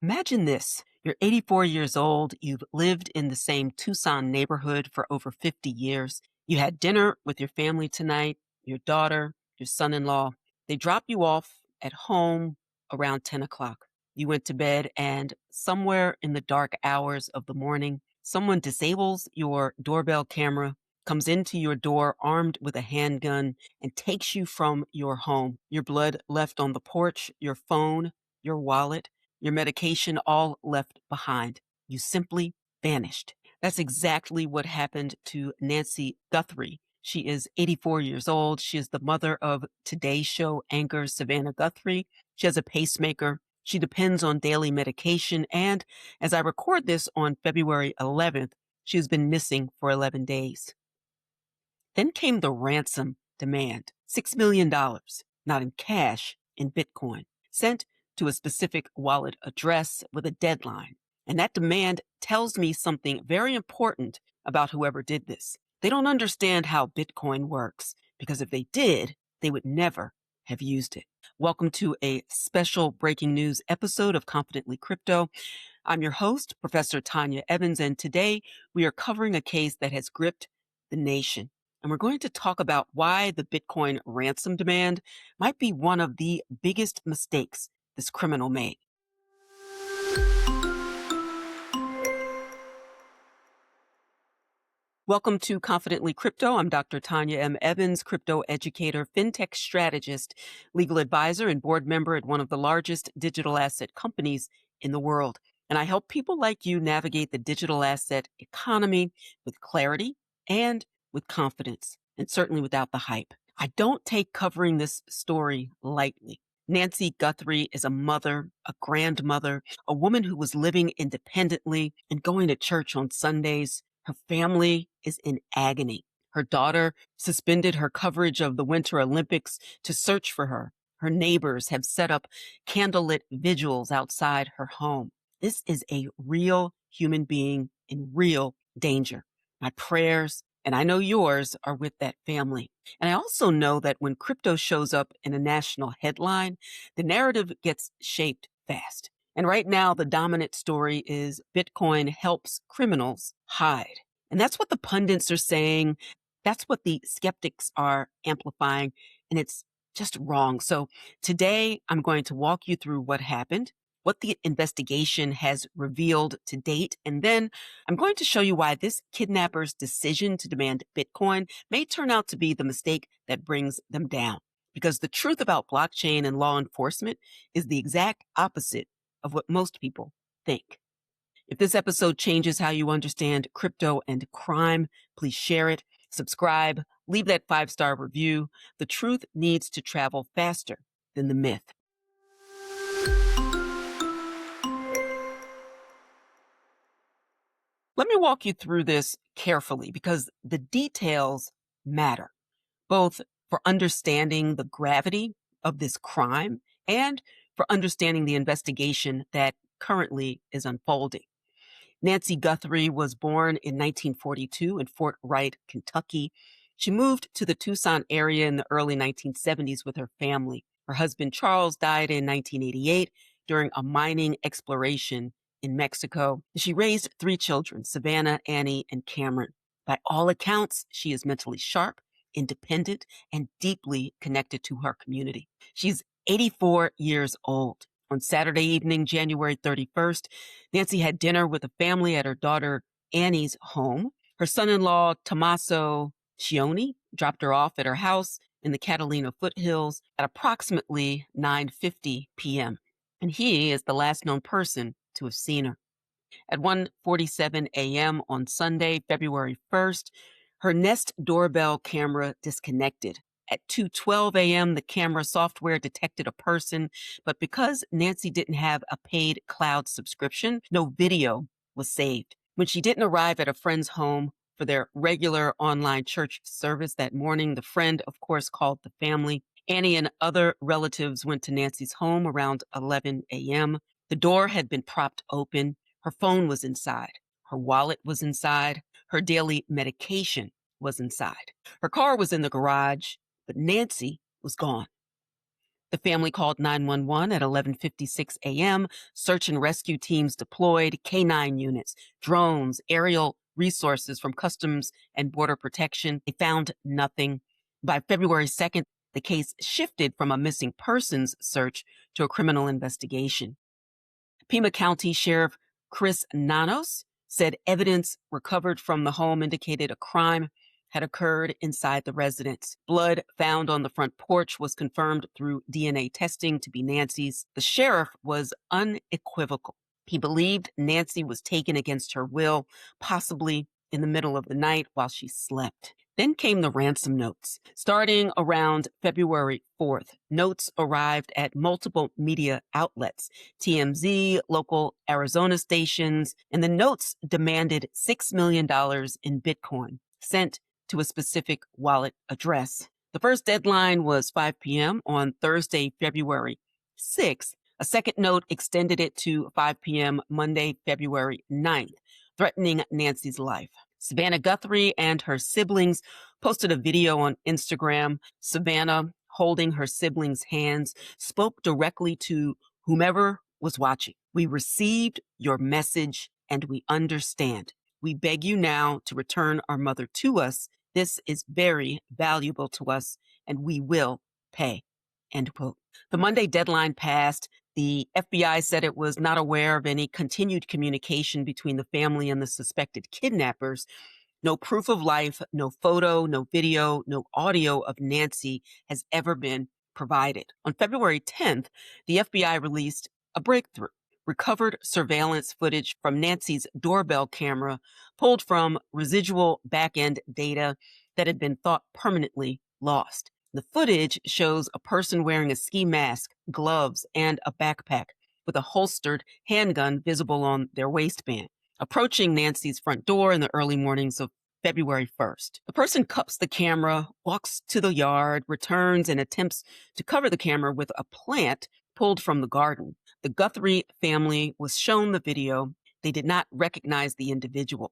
Imagine this. You're 84 years old. You've lived in the same Tucson neighborhood for over 50 years. You had dinner with your family tonight, your daughter, your son in law. They drop you off at home around 10 o'clock. You went to bed, and somewhere in the dark hours of the morning, someone disables your doorbell camera, comes into your door armed with a handgun, and takes you from your home. Your blood left on the porch, your phone, your wallet, your medication all left behind. You simply vanished. That's exactly what happened to Nancy Guthrie. She is 84 years old. She is the mother of Today Show anchor Savannah Guthrie. She has a pacemaker. She depends on daily medication. And as I record this on February 11th, she has been missing for 11 days. Then came the ransom demand, $6 million, not in cash, in Bitcoin, sent to a specific wallet address with a deadline. And that demand tells me something very important about whoever did this. They don't understand how Bitcoin works, because if they did, they would never have used it. Welcome to a special breaking news episode of Confidently Crypto. I'm your host, Professor Tanya Evans, and today we are covering a case that has gripped the nation. And we're going to talk about why the Bitcoin ransom demand might be one of the biggest mistakes this criminal made. Welcome to Confidently Crypto. I'm Dr. Tanya M. Evans, crypto educator, fintech strategist, legal advisor, and board member at one of the largest digital asset companies in the world. And I help people like you navigate the digital asset economy with clarity and with confidence, and certainly without the hype. I don't take covering this story lightly. Nancy Guthrie is a mother, a grandmother, a woman who was living independently and going to church on Sundays. Her family is in agony. Her daughter suspended her coverage of the Winter Olympics to search for her. Her neighbors have set up candlelit vigils outside her home. This is a real human being in real danger. My prayers, and I know yours, are with that family. And I also know that when crypto shows up in a national headline, the narrative gets shaped fast. And right now, the dominant story is Bitcoin helps criminals hide. And that's what the pundits are saying. That's what the skeptics are amplifying. And it's just wrong. So today, I'm going to walk you through what happened, what the investigation has revealed to date, and then I'm going to show you why this kidnapper's decision to demand Bitcoin may turn out to be the mistake that brings them down. Because the truth about blockchain and law enforcement is the exact opposite of what most people think. If this episode changes how you understand crypto and crime, please share it, subscribe, leave that 5-star review. The truth needs to travel faster than the myth. Let me walk you through this carefully because the details matter, both for understanding the gravity of this crime and for understanding the investigation that currently is unfolding. Nancy Guthrie was born in 1942 in Fort Wright, Kentucky. She moved to the Tucson area in the early 1970s with her family. Her husband, Charles, died in 1988 during a mining exploration in Mexico. She raised 3 children, Savannah, Annie, and Cameron. By all accounts, she is mentally sharp, independent, and deeply connected to her community. She's 84 years old. On Saturday evening, January 31st, Nancy had dinner with a family at her daughter Annie's home. Her son-in-law, Tommaso Scioni, dropped her off at her house in the Catalina foothills at approximately 9:50 p.m. And he is the last known person to have seen her. At 1:47 a.m. on Sunday, February 1st, her Nest doorbell camera disconnected. At 2:12 a.m., the camera software detected a person, but because Nancy didn't have a paid cloud subscription, no video was saved. When she didn't arrive at a friend's home for their regular online church service that morning, the friend, of course, called the family. Annie and other relatives went to Nancy's home around 11 a.m. The door had been propped open. Her phone was inside. Her wallet was inside. Her daily medication was inside. Her car was in the garage, but Nancy was gone. The The family called 911 at 11:56 a.m. Search and rescue teams deployed, K-9 units, drones, aerial resources from Customs and Border Protection. They found nothing. By February 2nd, the case shifted from a missing persons search to a criminal investigation. Pima County Sheriff Chris Nanos said evidence recovered from the home indicated a crime had occurred inside the residence. Blood found on the front porch was confirmed through DNA testing to be Nancy's. The sheriff was unequivocal. He believed Nancy was taken against her will, possibly in the middle of the night while she slept. Then came the ransom notes. Starting around February 4th, notes arrived at multiple media outlets, TMZ, local Arizona stations, and the notes demanded $6 million in Bitcoin sent to a specific wallet address. The first deadline was 5 p.m. on Thursday, February 6th. A second note extended it to 5 p.m. Monday, February 9th, threatening Nancy's life. Savannah Guthrie and her siblings posted a video on Instagram. Savannah, holding her siblings' hands, spoke directly to whomever was watching. "We received your message and we understand. We beg you now to return our mother to us. This is very valuable to us and we will pay." End quote. The Monday deadline passed. The FBI said it was not aware of any continued communication between the family and the suspected kidnappers. No proof of life, no photo, no video, no audio of Nancy has ever been provided. On February 10th, the FBI released a breakthrough. Recovered surveillance footage from Nancy's doorbell camera pulled from residual back-end data that had been thought permanently lost. The footage shows a person wearing a ski mask, gloves, and a backpack with a holstered handgun visible on their waistband, approaching Nancy's front door in the early mornings of February 1st. The person cups the camera, walks to the yard, returns, and attempts to cover the camera with a plant pulled from the garden. The Guthrie family was shown the video. They did not recognize the individual.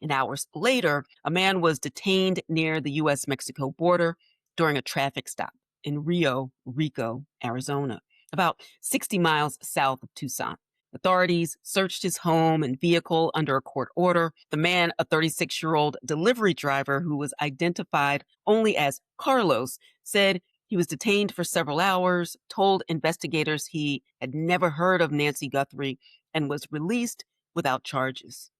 And hours later, a man was detained near the U.S.-Mexico border during a traffic stop in Rio Rico, Arizona, about 60 miles south of Tucson. Authorities searched his home and vehicle under a court order. The man, a 36-year-old delivery driver who was identified only as Carlos, said he was detained for several hours, told investigators he had never heard of Nancy Guthrie, and was released without charges.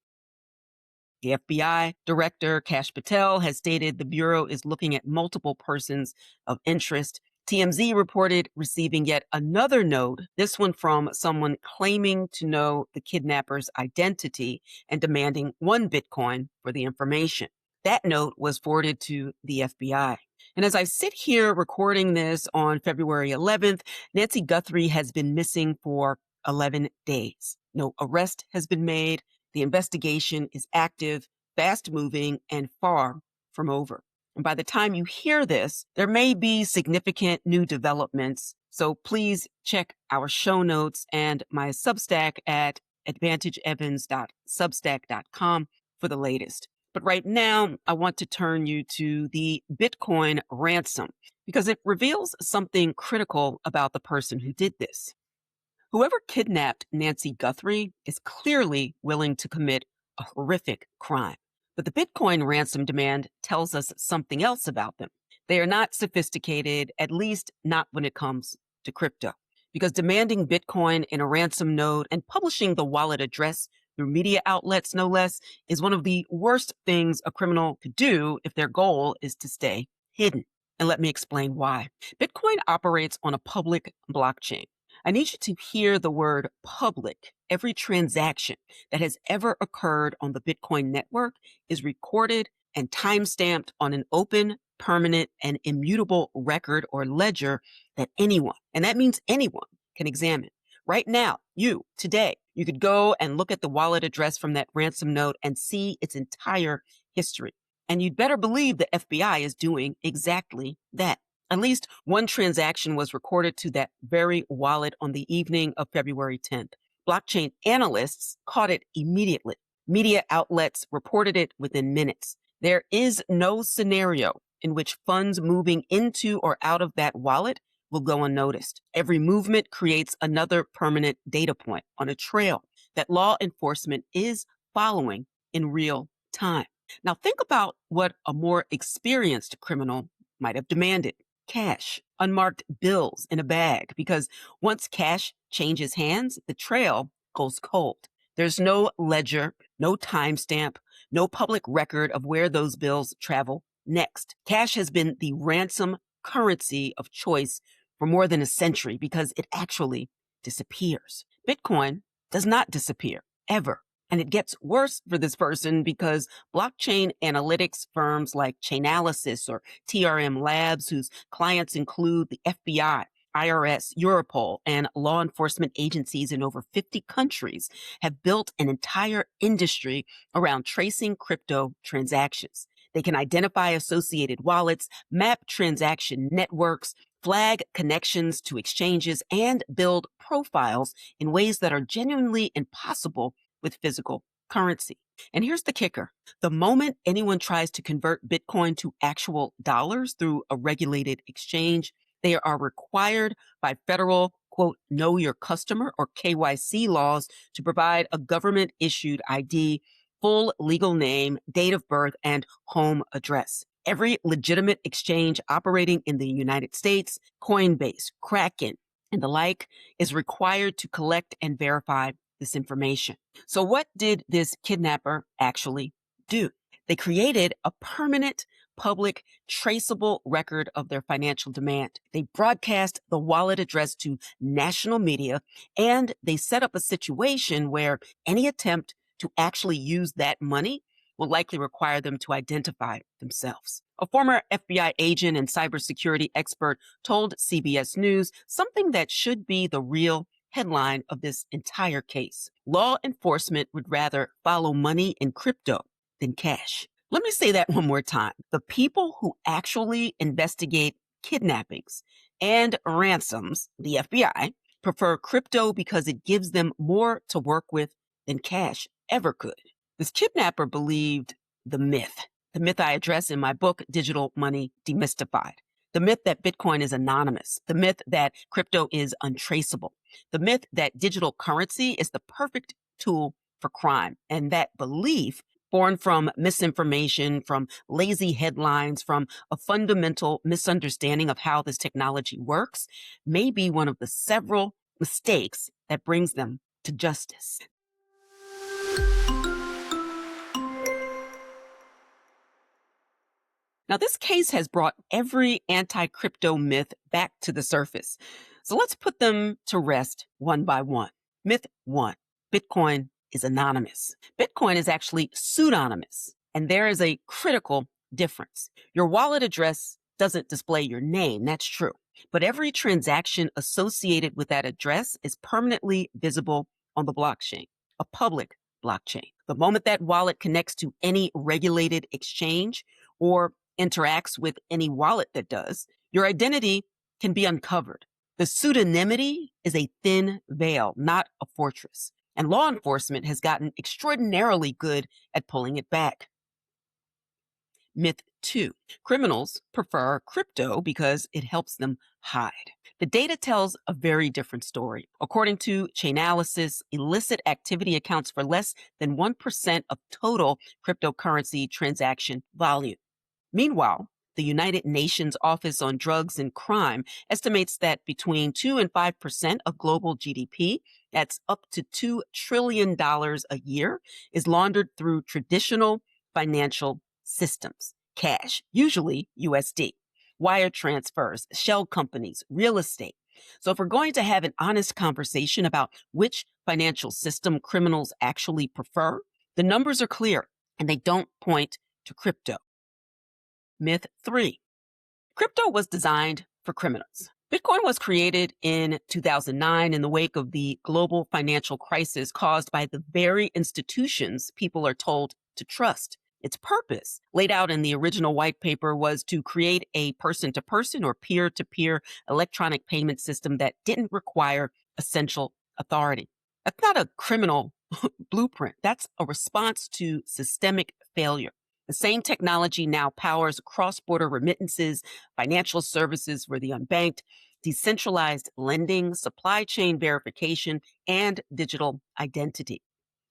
The FBI Director Kash Patel has stated the Bureau is looking at multiple persons of interest. TMZ reported receiving yet another note, this one from someone claiming to know the kidnapper's identity and demanding 1 Bitcoin for the information. That note was forwarded to the FBI. And as I sit here recording this on February 11th, Nancy Guthrie has been missing for 11 days. No arrest has been made. The investigation is active, fast-moving, and far from over. And by the time you hear this, there may be significant new developments. So please check our show notes and my Substack at advantageevans.substack.com for the latest. But right now, I want to turn you to the Bitcoin ransom because it reveals something critical about the person who did this. Whoever kidnapped Nancy Guthrie is clearly willing to commit a horrific crime. But the Bitcoin ransom demand tells us something else about them. They are not sophisticated, at least not when it comes to crypto. Because demanding Bitcoin in a ransom note and publishing the wallet address through media outlets, no less, is one of the worst things a criminal could do if their goal is to stay hidden. And let me explain why. Bitcoin operates on a public blockchain. I need you to hear the word public. Every transaction that has ever occurred on the Bitcoin network is recorded and timestamped on an open, permanent, and immutable record or ledger that anyone, and that means anyone, can examine. Right now, today, you could go and look at the wallet address from that ransom note and see its entire history. And you'd better believe the FBI is doing exactly that. At least one transaction was recorded to that very wallet on the evening of February 10th. Blockchain analysts caught it immediately. Media outlets reported it within minutes. There is no scenario in which funds moving into or out of that wallet will go unnoticed. Every movement creates another permanent data point on a trail that law enforcement is following in real time. Now, think about what a more experienced criminal might have demanded: cash, unmarked bills in a bag, because once cash changes hands, the trail goes cold. There's no ledger, no timestamp, no public record of where those bills travel next. Cash has been the ransom currency of choice for more than a century because it actually disappears. Bitcoin does not disappear, ever. And it gets worse for this person because blockchain analytics firms like Chainalysis or TRM Labs, whose clients include the FBI, IRS, Europol, and law enforcement agencies in over 50 countries, have built an entire industry around tracing crypto transactions. They can identify associated wallets, map transaction networks, flag connections to exchanges, and build profiles in ways that are genuinely impossible with physical currency. And here's the kicker: the moment anyone tries to convert Bitcoin to actual dollars through a regulated exchange, they are required by federal, quote, know your customer or KYC laws to provide a government issued ID, full legal name, date of birth, and home address. Every legitimate exchange operating in the United States, Coinbase, Kraken, and the like, is required to collect and verify this information. So what did this kidnapper actually do? They created a permanent, public, traceable record of their financial demand. They broadcast the wallet address to national media, and they set up a situation where any attempt to actually use that money will likely require them to identify themselves. A former FBI agent and cybersecurity expert told CBS News something that should be the real headline of this entire case: law enforcement would rather follow money in crypto than cash. Let me say that one more time. The people who actually investigate kidnappings and ransoms, the FBI, prefer crypto because it gives them more to work with than cash ever could. This kidnapper believed the myth I address in my book, Digital Money Demystified. The myth that Bitcoin is anonymous, the myth that crypto is untraceable, the myth that digital currency is the perfect tool for crime. And that belief, born from misinformation, from lazy headlines, from a fundamental misunderstanding of how this technology works, may be one of the several mistakes that brings them to justice. Now, this case has brought every anti-crypto myth back to the surface. So let's put them to rest one by one. Myth 1: Bitcoin is anonymous. Bitcoin is actually pseudonymous, and there is a critical difference. Your wallet address doesn't display your name, that's true, but every transaction associated with that address is permanently visible on the blockchain, a public blockchain. The moment that wallet connects to any regulated exchange or interacts with any wallet that does, your identity can be uncovered. The pseudonymity is a thin veil, not a fortress. And law enforcement has gotten extraordinarily good at pulling it back. Myth 2: criminals prefer crypto because it helps them hide. The data tells a very different story. According to Chainalysis, illicit activity accounts for less than 1% of total cryptocurrency transaction volume. Meanwhile, the United Nations Office on Drugs and Crime estimates that between 2 and 5% of global GDP, that's up to $2 trillion a year, is laundered through traditional financial systems: cash, usually USD, wire transfers, shell companies, real estate. So if we're going to have an honest conversation about which financial system criminals actually prefer, the numbers are clear and they don't point to crypto. Myth 3: crypto was designed for criminals. Bitcoin was created in 2009 in the wake of the global financial crisis caused by the very institutions people are told to trust. Its purpose, laid out in the original white paper, was to create a person-to-person or peer-to-peer electronic payment system that didn't require essential authority. That's not a criminal blueprint. That's a response to systemic failure. The same technology now powers cross-border remittances, financial services for the unbanked, decentralized lending, supply chain verification, and digital identity.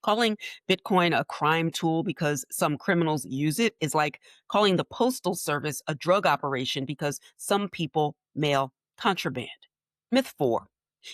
Calling Bitcoin a crime tool because some criminals use it is like calling the Postal Service a drug operation because some people mail contraband. Myth 4.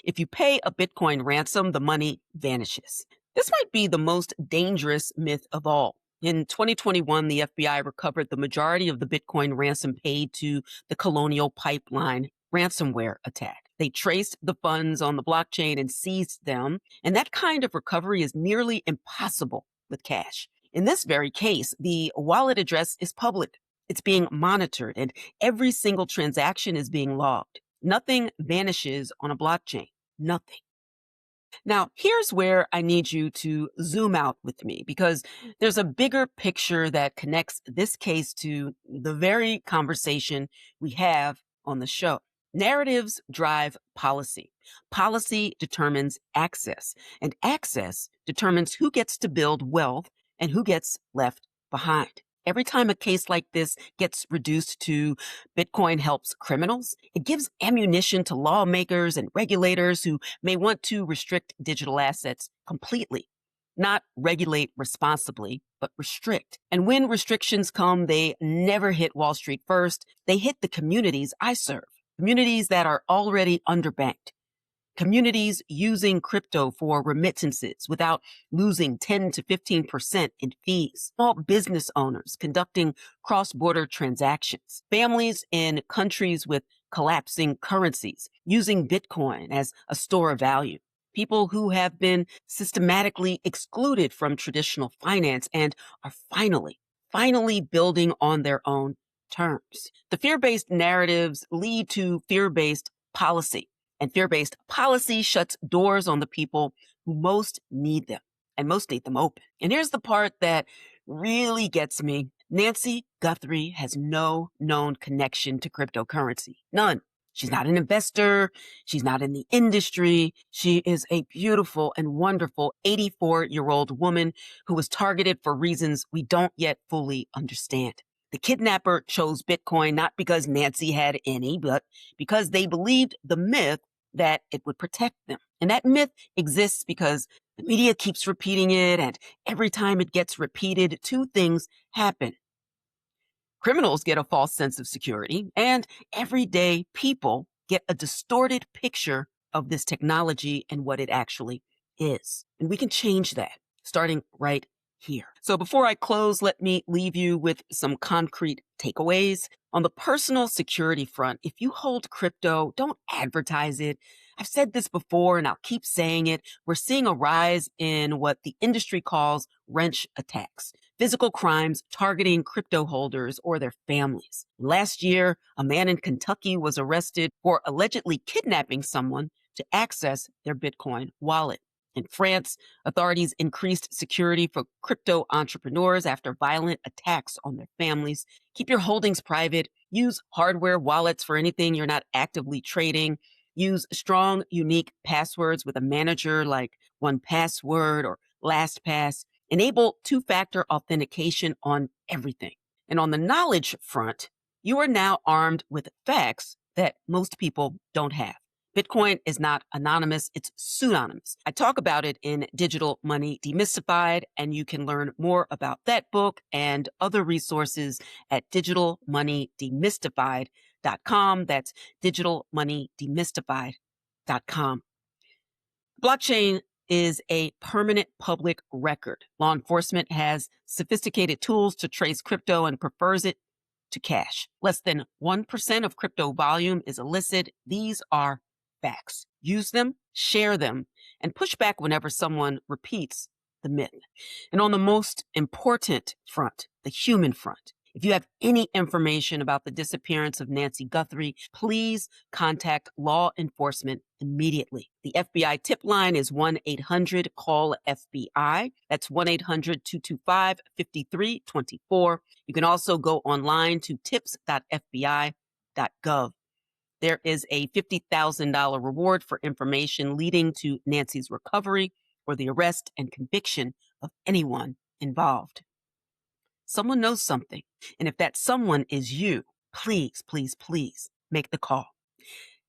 If you pay a Bitcoin ransom, the money vanishes. This might be the most dangerous myth of all. In 2021, the FBI recovered the majority of the Bitcoin ransom paid to the Colonial Pipeline ransomware attack. They traced the funds on the blockchain and seized them, and that kind of recovery is nearly impossible with cash. In this very case, the wallet address is public. It's being monitored, and every single transaction is being logged. Nothing vanishes on a blockchain. Nothing. Now, here's where I need you to zoom out with me because there's a bigger picture that connects this case to the very conversation we have on the show. Narratives drive policy. Policy determines access, and access determines who gets to build wealth and who gets left behind. Every time a case like this gets reduced to Bitcoin helps criminals, it gives ammunition to lawmakers and regulators who may want to restrict digital assets completely. Not regulate responsibly, but restrict. And when restrictions come, they never hit Wall Street first. They hit the communities I serve, communities that are already underbanked. Communities using crypto for remittances without losing 10 to 15% in fees. Small business owners conducting cross-border transactions. Families in countries with collapsing currencies using Bitcoin as a store of value. People who have been systematically excluded from traditional finance and are finally building on their own terms. The fear-based narratives lead to fear-based policy. And fear-based policy shuts doors on the people who most need them and most need them open. And here's the part that really gets me. Nancy Guthrie has no known connection to cryptocurrency. None. She's not an investor. She's not in the industry. She is a beautiful and wonderful 84-year-old woman who was targeted for reasons we don't yet fully understand. The kidnapper chose Bitcoin not because Nancy had any, but because they believed the myth that it would protect them. And that myth exists because the media keeps repeating it, and every time it gets repeated, two things happen. Criminals get a false sense of security, and everyday people get a distorted picture of this technology and what it actually is. And we can change that starting right here. So before I close, let me leave you with some concrete takeaways. On the personal security front, if you hold crypto, don't advertise it. I've said this before and I'll keep saying it. We're seeing a rise in what the industry calls wrench attacks, physical crimes targeting crypto holders or their families. Last year, a man in Kentucky was arrested for allegedly kidnapping someone to access their Bitcoin wallet. In France, authorities increased security for crypto entrepreneurs after violent attacks on their families. Keep your holdings private. Use hardware wallets for anything you're not actively trading. Use strong, unique passwords with a manager like 1Password or LastPass. Enable two-factor authentication on everything. And on the knowledge front, you are now armed with facts that most people don't have. Bitcoin is not anonymous, it's pseudonymous. I talk about it in Digital Money Demystified, and you can learn more about that book and other resources at digitalmoneydemystified.com. That's digitalmoneydemystified.com. Blockchain is a permanent public record. Law enforcement has sophisticated tools to trace crypto and prefers it to cash. Less than 1% of crypto volume is illicit. These are facts. Use them, share them, and push back whenever someone repeats the myth. And on the most important front, the human front, if you have any information about the disappearance of Nancy Guthrie, please contact law enforcement immediately. The FBI tip line is 1-800-CALL-FBI. That's 1-800-225-5324. You can also go online to tips.fbi.gov. There is a $50,000 reward for information leading to Nancy's recovery or the arrest and conviction of anyone involved. Someone knows something, and if that someone is you, please, please, please make the call.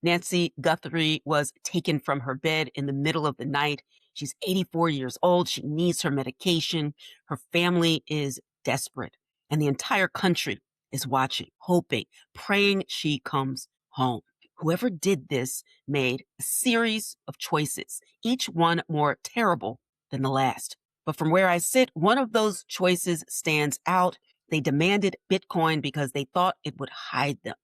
Nancy Guthrie was taken from her bed in the middle of the night. She's 84 years old. She needs her medication. Her family is desperate, and the entire country is watching, hoping, praying she comes home. Whoever did this made a series of choices, each one more terrible than the last. But from where I sit, one of those choices stands out. They demanded Bitcoin because they thought it would hide them.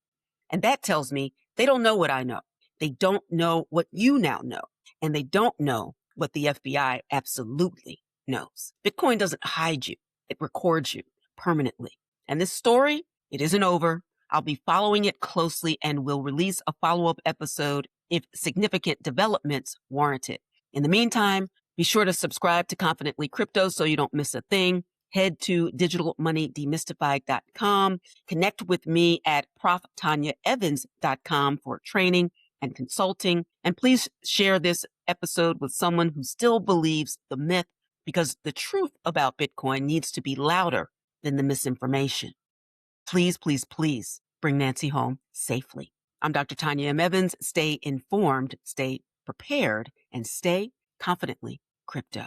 And that tells me they don't know what I know. They don't know what you now know. And they don't know what the FBI absolutely knows. Bitcoin doesn't hide you. It records you permanently. And this story, it isn't over. I'll be following it closely and will release a follow-up episode if significant developments warrant it. In the meantime, be sure to subscribe to Confidently Crypto so you don't miss a thing. Head to digitalmoneydemystified.com. Connect with me at proftanyaevans.com for training and consulting. And please share this episode with someone who still believes the myth, because the truth about Bitcoin needs to be louder than the misinformation. Please, please, please bring Nancy home safely. I'm Dr. Tanya M. Evans. Stay informed, stay prepared, and stay confidently crypto.